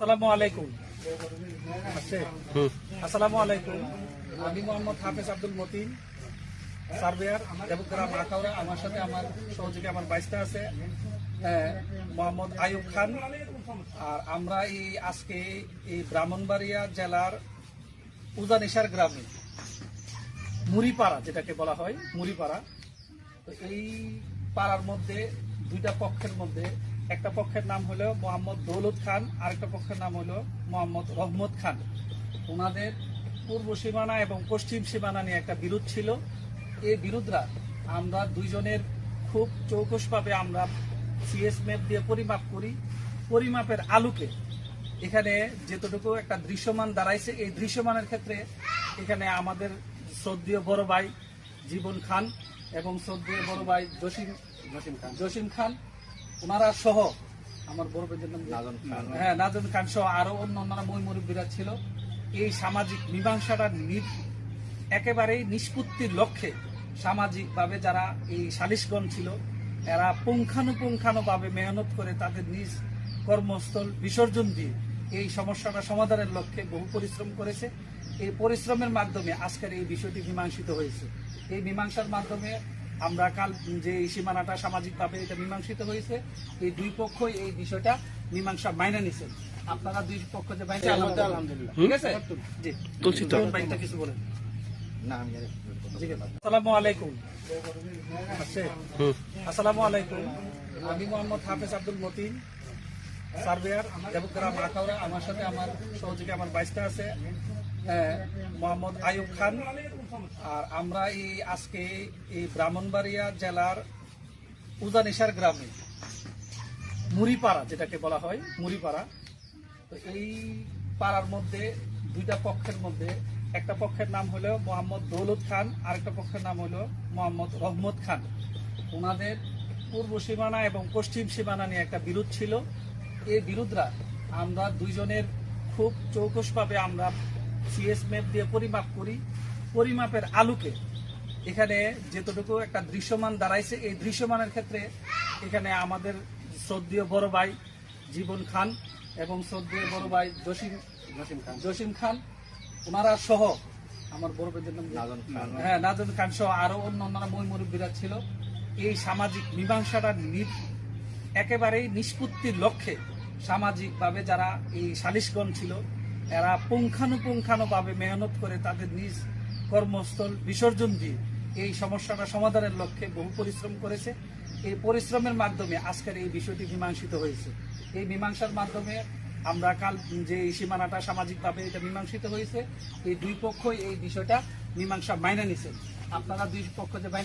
আসসালামু আলাইকুম। আসসালামু আলাইকুম। আমি মোহাম্মদ হাফেজ আব্দুল মতিন, সার্ভেয়ার, দেবগ্রাম আখাউড়া। আমার সাথে আমার সহযোগী আমার বাইশটা আছে, মোহাম্মদ আয়ুব খান। আর আমরা আজকে এই ব্রাহ্মণবাড়িয়া জেলার উজানিশার গ্রামে মুড়িপাড়া, যেটাকে বলা হয় মুড়িপাড়া। তো এই পাড়ার মধ্যে দুইটা পক্ষের মধ্যে একটা পক্ষের নাম হলো মোহাম্মদ দৌলত খান, আরেকটা পক্ষের নাম হলো মোহাম্মদ রহমত খান। ওনাদের পূর্ব সীমানা এবং পশ্চিম সীমানা নিয়ে একটা বিরোধ ছিল। এই বিরোধরা আমরা দুইজনের খুব চৌকসভাবে আমরা সিএস ম্যাপ দিয়ে পরিমাপ করি। পরিমাপের আলোকে এখানে যেতটুকু একটা দৃশ্যমান দাঁড়াইছে, এই দৃশ্যমানের ক্ষেত্রে এখানে আমাদের শ্রদ্ধেয় বড় ভাই জীবন খান এবং শ্রদ্ধেয় বড় ভাই জসিম খান ওনারা সহ আমার বড় ভাইয়ের নাম নাজন খান সহ আরো অন্যান্য মই মুরব্বীরা ছিল। এই সামাজিক মীমাংসাটা একেবারেই নিষ্পত্তির লক্ষ্যে সামাজিকভাবে যারা এই সালিশগণ ছিল, এরা পুঙ্খানুপুঙ্খানুভাবে মেহনত করে তাদের নিজ কর্মস্থল বিসর্জন দিয়ে এই সমস্যাটা সমাধানের লক্ষ্যে বহু পরিশ্রম করেছে। এই পরিশ্রমের মাধ্যমে আজকের এই বিষয়টি মীমাংসিত হয়েছে। এই মীমাংসার মাধ্যমে আমরা কাল যে সীমানাটা সামাজিকভাবে এটা মীমাংসিত হয়েছে, এই দুই পক্ষই এই বিষয়টা মীমাংসা মাইনে নিছেন। আপনারা দুই পক্ষ যে বাইরে আলহামদুলিল্লাহ, ঠিক আছে। জি ভাইটা কিছু বলেন। আসসালামু আলাইকুম। আসসালামু আলাইকুম। আমি মোহাম্মদ হাফেজ আব্দুল মতিন, সার্ভেয়ার, দেবগ্রাম আখাউড়া। আমার সাথে আমার সহযোগী আমার বাইশটা আছে, মোহাম্মদ আয়ুব খান। আর আমরা আজকে এই ব্রাহ্মণবাড়িয়া জেলার উজানিশার গ্রামে মুড়িপাড়া, যেটাকে বলা হয় মুড়িপাড়া। তো এই পাড়ার মধ্যে দুইটা পক্ষের মধ্যে একটা পক্ষের নাম হলো মোহাম্মদ দৌলত খান, আরেকটা পক্ষের নাম হলো মোহাম্মদ রহমত খান। ওনাদের পূর্ব সীমানা এবং পশ্চিম সীমানা নিয়ে একটা বিরোধ ছিল। এই বিরোধরা আমরা দুইজনের খুব চৌকসভাবে আমরা সিএস ম্যাপ দিয়ে পরিমাপ করি। পরিমাপের আলোকে এখানে যেতটুকু একটা দৃশ্যমান দাঁড়াইছে, এই দৃশ্যমানের ক্ষেত্রে এখানে আমাদের শ্রদ্ধেয় বড় ভাই জীবন খান এবং শ্রদ্ধেয় বড় ভাই জসিম খান ওনারা সহ আমার বড় ভাইয়ের নাম নাজন খান সহ আরো অন্যান্য মই মুরব্বীরা ছিল। এই সামাজিক মীমাংসাটা একেবারেই নিষ্পত্তির লক্ষ্যে সামাজিকভাবে যারা এই সালিশগণ ছিল, এরা পুঙ্খানুপুঙ্খানুভাবে মেহনত করে তাদের নিজ কর্মস্থল বিসর্জন দিয়ে এই সমস্যাটা সমাধানের লক্ষ্যে বহু পরিশ্রম করেছে। এই পরিশ্রমের মাধ্যমে আজকের এই বিষয়টি মীমাংসিত হয়েছে। এই মীমাংসার মাধ্যমে আমরা কাল যে সীমানাটা সামাজিকভাবে এটা মীমাংসিত হয়েছে, এই দুই পক্ষই এই বিষয়টা মীমাংসা মাইনে নিছেন। আপনারা দুই পক্ষ যে